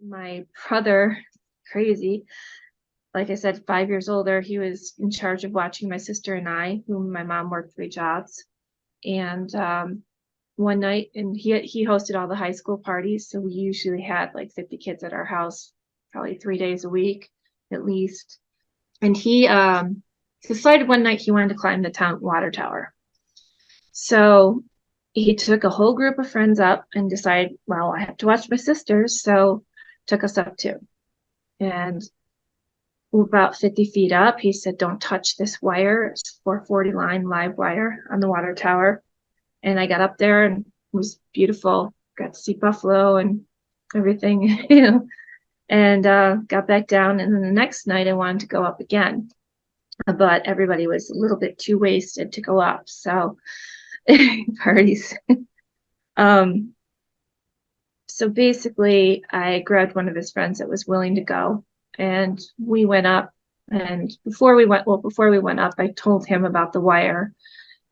My brother, crazy, like I said, 5 years older, he was in charge of watching my sister and I, whom my mom worked 3 jobs. And one night, and he hosted all the high school parties, so we usually had like 50 kids at our house, probably 3 days a week at least. And he decided one night he wanted to climb the town water tower. So he took a whole group of friends up and decided, well, I have to watch my sisters, so took us up too. And about 50 feet up, he said, don't touch this wire. It's 440 line live wire on the water tower. And I got up there and it was beautiful. Got to see buffalo and everything, and got back down. And then the next night I wanted to go up again, but everybody was a little bit too wasted to go up. So parties. Um, so basically I grabbed one of his friends that was willing to go, and we went up. And before we went up, I told him about the wire.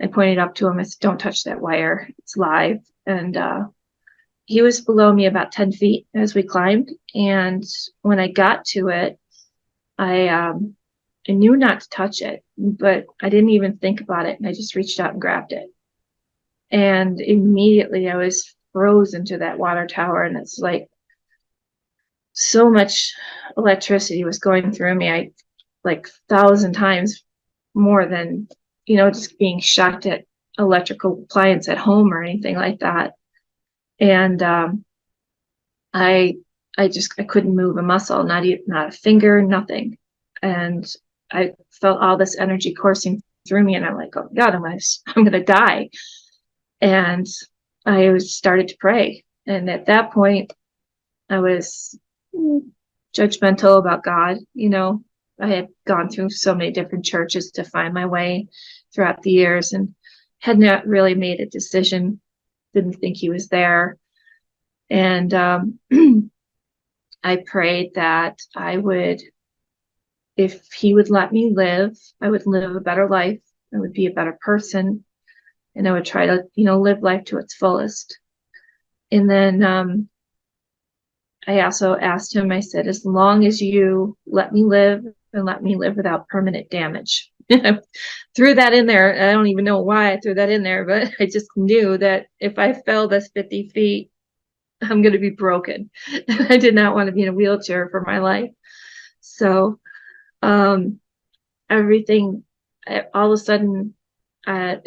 I pointed up to him. I said, don't touch that wire. It's live. And he was below me about 10 feet as we climbed. And when I got to it, I knew not to touch it, but I didn't even think about it. And I just reached out and grabbed it. And immediately I was frozen to that water tower. And it's like so much electricity was going through me. I like 1,000 times more than, just being shocked at electrical appliance at home or anything like that. And I I couldn't move a muscle, not a finger, nothing. And I felt all this energy coursing through me, and I'm like, oh God, I'm gonna die. And I started to pray. And at that point, I was judgmental about God. I had gone through so many different churches to find my way throughout the years and had not really made a decision, didn't think he was there. And I prayed that if he would let me live, I would live a better life. I would be a better person, and I would try to, live life to its fullest. And then I also asked him, I said, as long as you let me live and let me live without permanent damage. Threw that in there. I don't even know why I threw that in there, but I just knew that if I fell this 50 feet, I'm going to be broken. I did not want to be in a wheelchair for my life. So everything, all of a sudden, I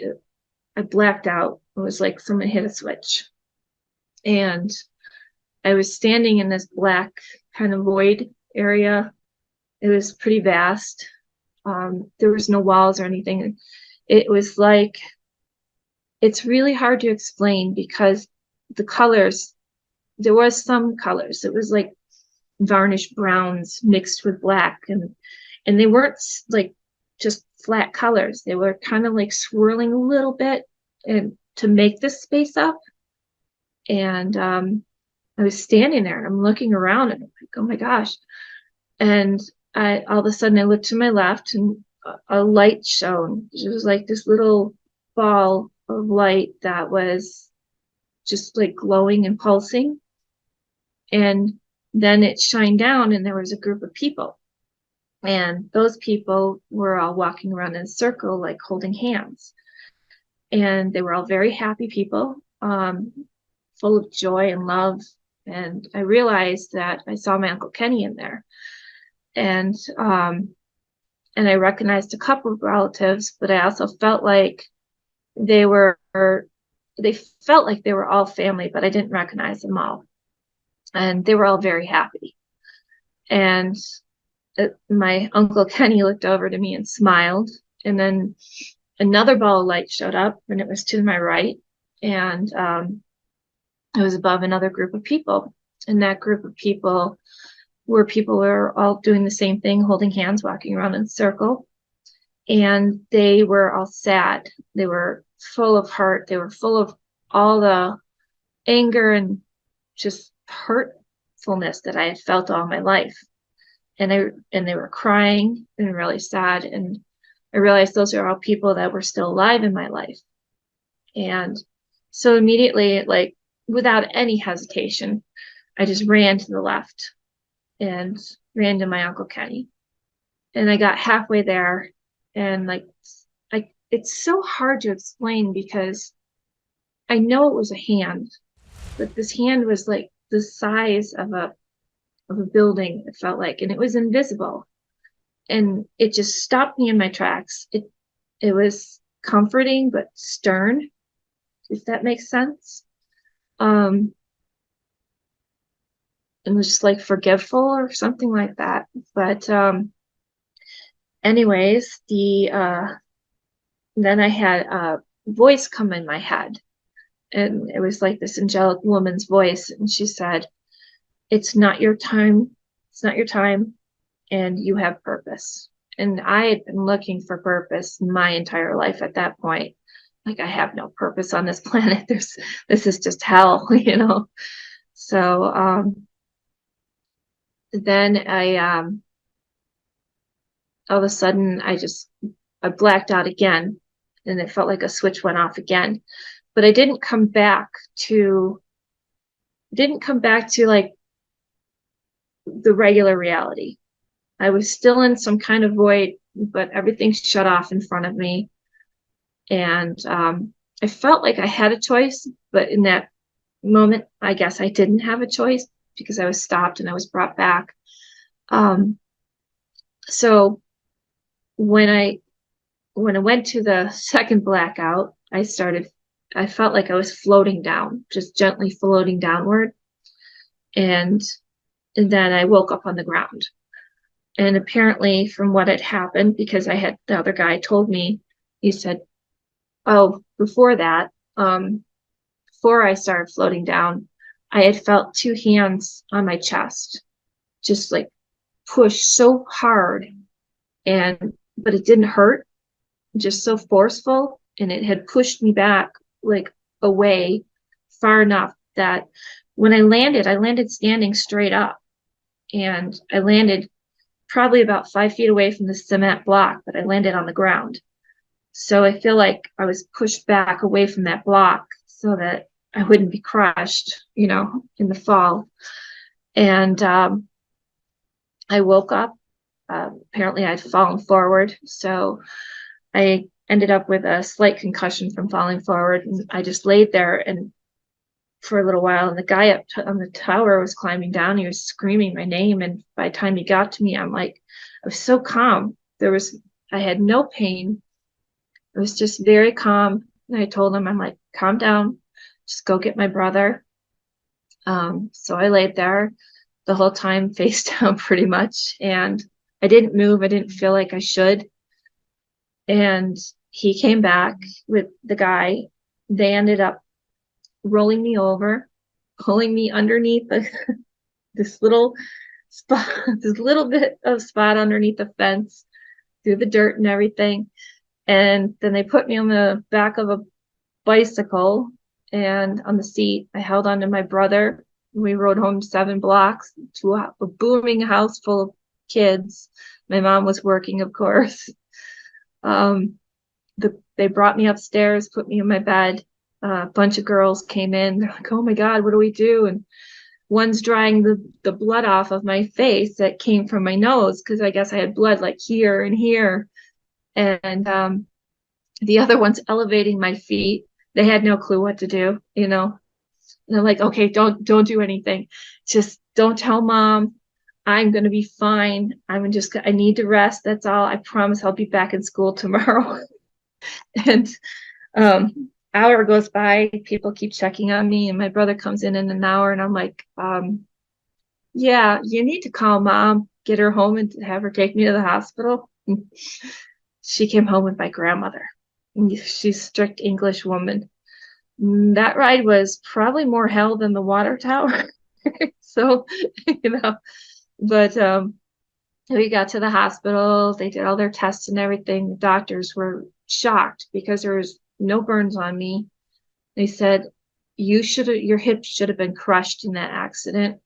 blacked out. It was like someone hit a switch. And I was standing in this black kind of void area. It was pretty vast. There was no walls or anything. It was like, it's really hard to explain because the colors, there was some colors. It was like varnished browns mixed with black, and they weren't like just flat colors. They were kind of like swirling a little bit and to make this space up. And I was standing there and I'm looking around and I'm like, oh my gosh. And all of a sudden I looked to my left and a light shone. It was like this little ball of light that was just like glowing and pulsing. And then it shined down and there was a group of people. And those people were all walking around in a circle, like holding hands. And they were all very happy people, full of joy and love. And I realized that I saw my Uncle Kenny in there. And I recognized a couple of relatives, but I also felt like they felt like they were all family, but I didn't recognize them all. And they were all very happy. And my Uncle Kenny looked over to me and smiled. And then another ball of light showed up, and it was to my right. And it was above another group of people. And that group of people were all doing the same thing, holding hands, walking around in a circle. And they were all sad. They were full of heart. They were full of all the anger and just hurtfulness that I had felt all my life. And they were crying and really sad. And I realized those are all people that were still alive in my life. And so immediately, like without any hesitation, I just ran to the left and ran to my Uncle Kenny. And I got halfway there, and like, it's so hard to explain because I know it was a hand, but this hand was like the size of a building, it felt like, and it was invisible. And it just stopped me in my tracks. It was comforting but stern, if that makes sense. Um, and was just like forgiveful or something like that. But anyways, the then I had a voice come in my head, and it was like this angelic woman's voice, and she said, "It's not your time. It's not your time, and you have purpose." And I had been looking for purpose my entire life at that point. Like, I have no purpose on this planet. This is just hell, you know. So then all of a sudden I blacked out again, and it felt like a switch went off again. But I didn't come back to like the regular reality. I was still in some kind of void, but everything shut off in front of me. And I felt like I had a choice, but in that moment, I guess I didn't have a choice because I was stopped and I was brought back. Um, so when I went to the second blackout, I felt like I was floating down, just gently floating downward. And, and then I woke up on the ground. And apparently, from what had happened, because the other guy told me, he said, "Oh, before that, before I started floating down, I had felt two hands on my chest, just like push so hard, but it didn't hurt, just so forceful, and it had pushed me back like away far enough that when I landed standing straight up, and I landed probably about 5 feet away from the cement block, but I landed on the ground. So I feel like I was pushed back away from that block so that I wouldn't be crushed, you know, in the fall. And I woke up. Apparently, I'd fallen forward. So I ended up with a slight concussion from falling forward. And I just laid there and for a little while. And the guy up on the tower was climbing down. He was screaming my name. And by the time he got to me, I was so calm. I had no pain. It was just very calm. And I told him, I'm like, calm down, just go get my brother. So I laid there the whole time, face down pretty much. And I didn't move. I didn't feel like I should. And he came back with the guy. They ended up rolling me over, pulling me underneath this little spot, this little bit of spot underneath the fence, through the dirt and everything. And then they put me on the back of a bicycle, and on the seat, I held on to my brother. We rode home 7 blocks to a booming house full of kids. My mom was working, of course. They brought me upstairs, put me in my bed. A bunch of girls came in. They're like, "Oh my God, what do we do?" And one's drying the blood off of my face that came from my nose, because I guess I had blood like here and here. And the other one's elevating my feet. They had no clue what to do, you know. And they're like, "Okay, don't do anything. Just don't tell mom. I'm gonna be fine. I need to rest. That's all. I promise I'll be back in school tomorrow." And hour goes by, people keep checking on me, and my brother comes in an hour, and I'm like, yeah, you need to call mom, get her home, and have her take me to the hospital. She came home with my grandmother. She's a strict English woman. That ride was probably more hell than the water tower. So, you know, but we got to the hospital. They did all their tests and everything. The doctors were shocked because there was no burns on me. They said, your hip should have been crushed in that accident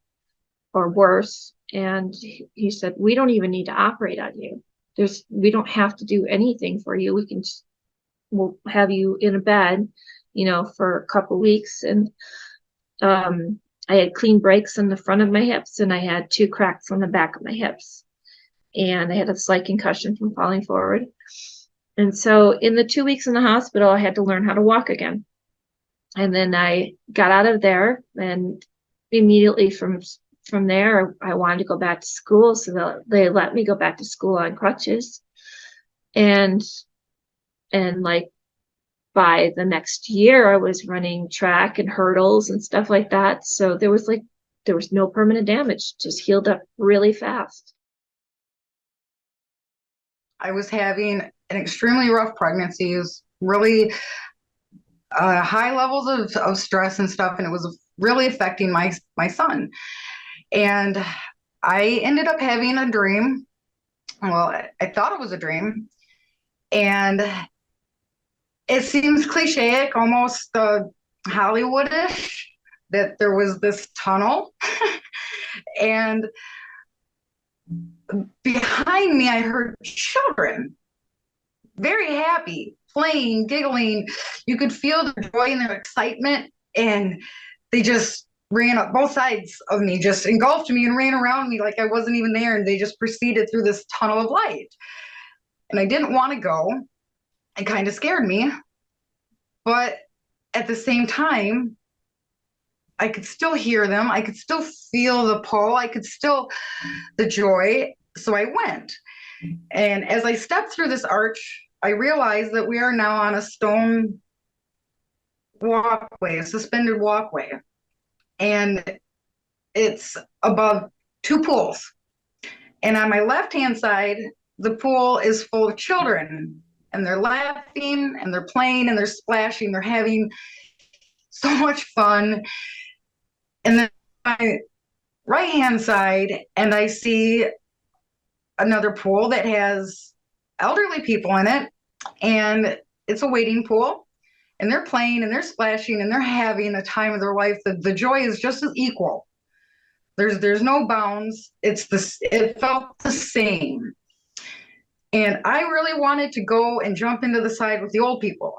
or worse. And he said, we don't even need to operate on you. We don't have to do anything for you. We'll have you in a bed, you know, for a couple weeks. And I had clean breaks in the front of my hips, and I had 2 cracks on the back of my hips. And I had a slight concussion from falling forward. And so in the 2 weeks in the hospital, I had to learn how to walk again. And then I got out of there, and immediately from there, I wanted to go back to school. So they let me go back to school on crutches. And like by the next year, I was running track and hurdles and stuff like that. So there was no permanent damage, just healed up really fast. I was having an extremely rough pregnancy. It was really high levels of stress and stuff, and it was really affecting my son. And I ended up having a dream. Well, I thought it was a dream, and it seems cliche, almost Hollywoodish, that there was this tunnel, and behind me, I heard children, very happy, playing, giggling. You could feel their joy and their excitement, and they just ran up both sides of me, just engulfed me and ran around me like I wasn't even there, and they just proceeded through this tunnel of light. And I didn't want to go. It kind of scared me, but at the same time, I could still hear them. I could still feel the pull. I could still the joy. So I went. And as I stepped through this arch, I realized that we are now on a stone walkway, a suspended walkway. And it's above 2 pools. And on my left-hand side, the pool is full of children. And they're laughing and they're playing and they're splashing. They're having so much fun. And then my right-hand side, and I see another pool that has elderly people in it, and it's a wading pool, and they're playing and they're splashing and they're having a time of their life. The joy is just as equal. There's no bounds. It felt the same. And I really wanted to go and jump into the side with the old people,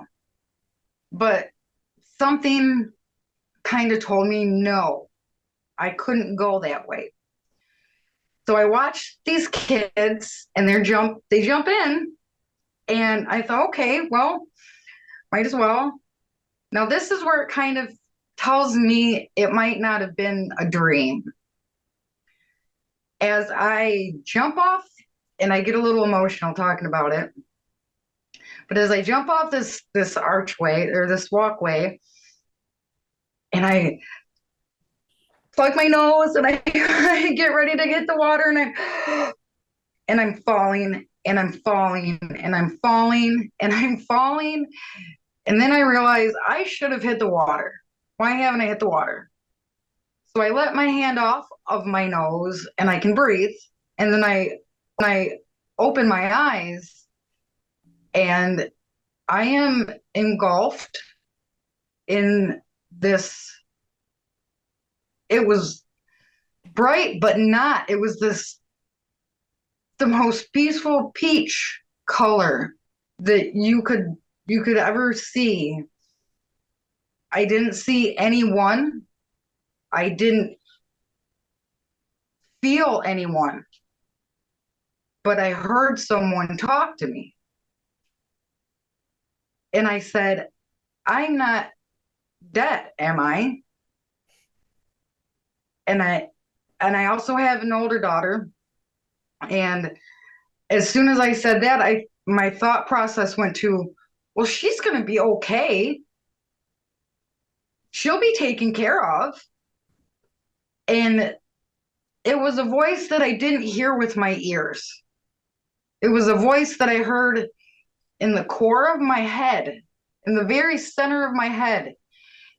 but something kind of told me no, I couldn't go that way. So I watched these kids and they jump in, and I thought, okay, well, might as well. Now this is where it kind of tells me it might not have been a dream. As I jump off, and I get a little emotional talking about it, but as I jump off this archway or this walkway, and I plug my nose and I, I get ready to get the water, and I'm falling and I'm falling and I'm falling and I'm falling. And then I realize I should have hit the water. Why haven't I hit the water? So I let my hand off of my nose and I can breathe. And then I open my eyes and I am engulfed in this. It was bright, but not. It was the most peaceful peach color that you could ever see. I didn't see anyone. I didn't feel anyone, but I heard someone talk to me. And I said, I'm not dead, am I? And I also have an older daughter. And as soon as I said that, my thought process went to, well, she's going to be okay. She'll be taken care of. And it was a voice that I didn't hear with my ears. It was a voice that I heard in the core of my head, in the very center of my head.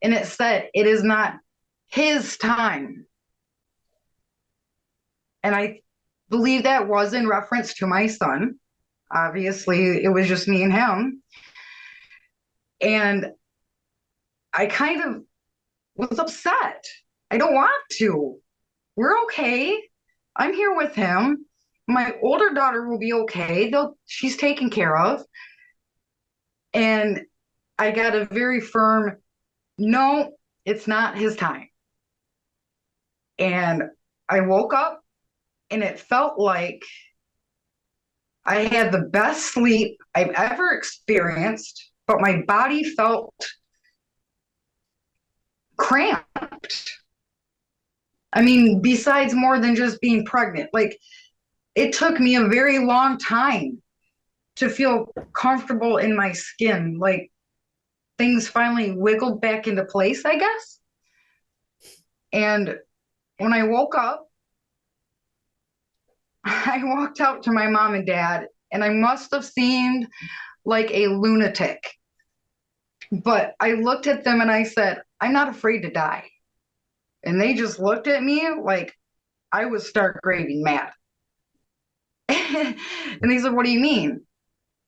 And it said, it is not his time. And I believe that was in reference to my son. Obviously, it was just me and him. And I kind of was upset. I don't want to. We're okay. I'm here with him. My older daughter will be okay. She's taken care of. And I got a very firm, no, it's not his time. And I woke up and it felt like I had the best sleep I've ever experienced, but my body felt cramped. I mean, besides more than just being pregnant, like it took me a very long time to feel comfortable in my skin. Like things finally wiggled back into place, I guess. And when I woke up, I walked out to my mom and dad, and I must have seemed like a lunatic. But I looked at them and I said, I'm not afraid to die. And they just looked at me like I was stark raving mad. And they said, what do you mean?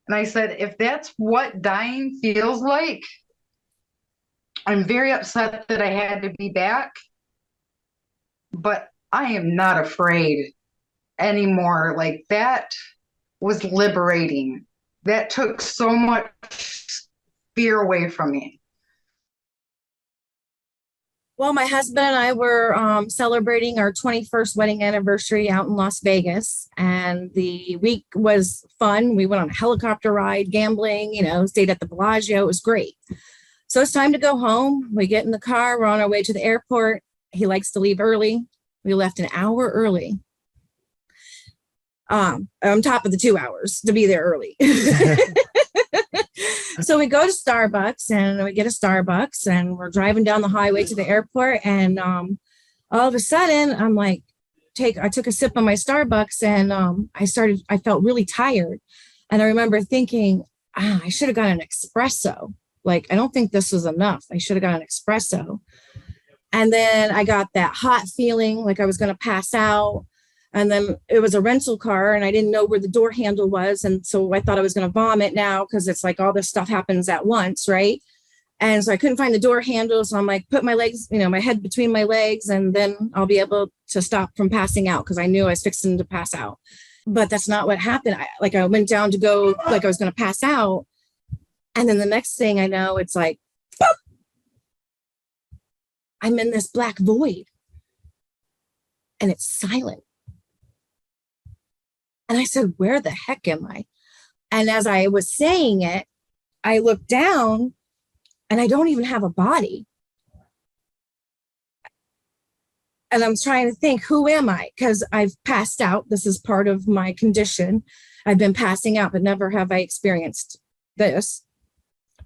And I said, if that's what dying feels like, I'm very upset that I had to be back, but I am not afraid anymore. Like that was liberating. That took so much fear away from me. Well, my husband and I were celebrating our 21st wedding anniversary out in Las Vegas, and the week was fun. We went on a helicopter ride, gambling, stayed at the Bellagio. It was great. So it's time to go home. We get in the car. We're on our way to the airport. He likes to leave early. We left an hour early. On top of the 2 hours to be there early. So we go to Starbucks and we get a Starbucks and we're driving down the highway to the airport. And all of a sudden I'm like, I took a sip of my Starbucks and I felt really tired. And I remember thinking, I should have got an espresso. Like, I don't think this was enough. I should have got an espresso. And then I got that hot feeling like I was going to pass out. And then it was a rental car and I didn't know where the door handle was. And so I thought I was going to vomit now because it's like all this stuff happens at once, right? And so I couldn't find the door handle. So I'm like, put my legs, my head between my legs, and then I'll be able to stop from passing out because I knew I was fixing to pass out. But that's not what happened. I went down to go like I was going to pass out. And then the next thing I know, it's like, boop! I'm in this black void and it's silent. And I said, where the heck am I? And as I was saying it, I looked down and I don't even have a body. And I'm trying to think, who am I? Because I've passed out. This is part of my condition. I've been passing out, but never have I experienced this.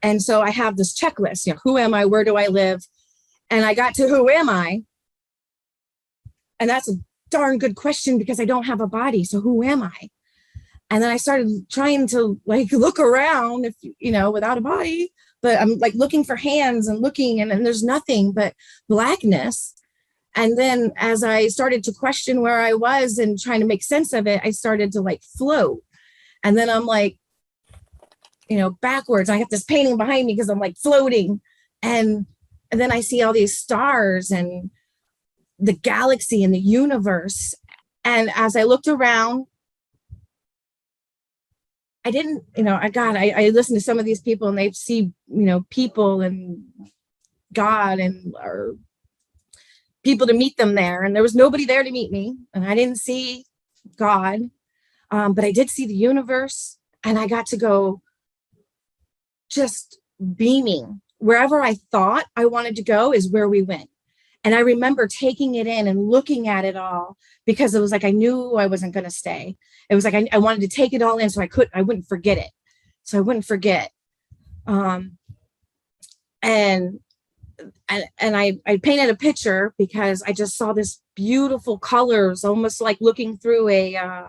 And so I have this checklist, who am I? Where do I live? And I got to who am I? And that's a darn good question because I don't have a body. So who am I? And then I started trying to look around without a body, but I'm looking for hands and looking and there's nothing but blackness. And then as I started to question where I was and trying to make sense of it, I started to float. And then I'm backwards. I have this painting behind me because I'm floating. And then I see all these stars and the galaxy and the universe. And as I looked around, I didn't, I listened to some of these people and they see, people and God and or people to meet them there. And there was nobody there to meet me. And I didn't see God, but I did see the universe. And I got to go just beaming. Wherever I thought I wanted to go is where we went. And I remember taking it in and looking at it all because it was I knew I wasn't going to stay. It was I wanted to take it all in so I wouldn't forget it. So I wouldn't forget. And I painted a picture because I just saw this beautiful colors, almost like looking through a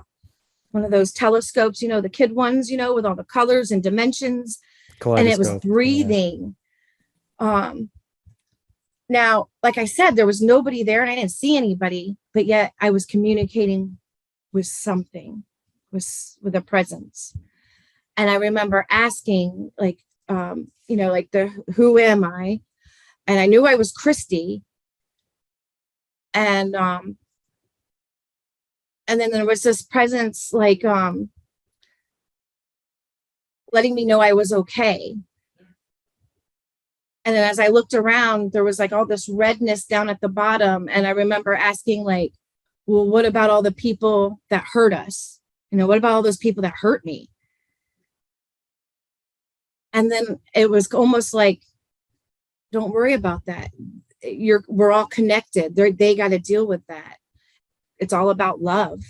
one of those telescopes, the kid ones, with all the colors and dimensions. And it was breathing. Yeah. Now, like I said, there was nobody there and I didn't see anybody, but yet I was communicating with something, with a presence. And I remember asking who am I? And I knew I was Christy. And then there was this presence letting me know I was okay. And then as I looked around, there was like all this redness down at the bottom. And I remember asking, like, well, what about all the people that hurt us? You know, what about all those people that hurt me? And then it was almost like, don't worry about that. We're all connected. They got to deal with that. It's all about love.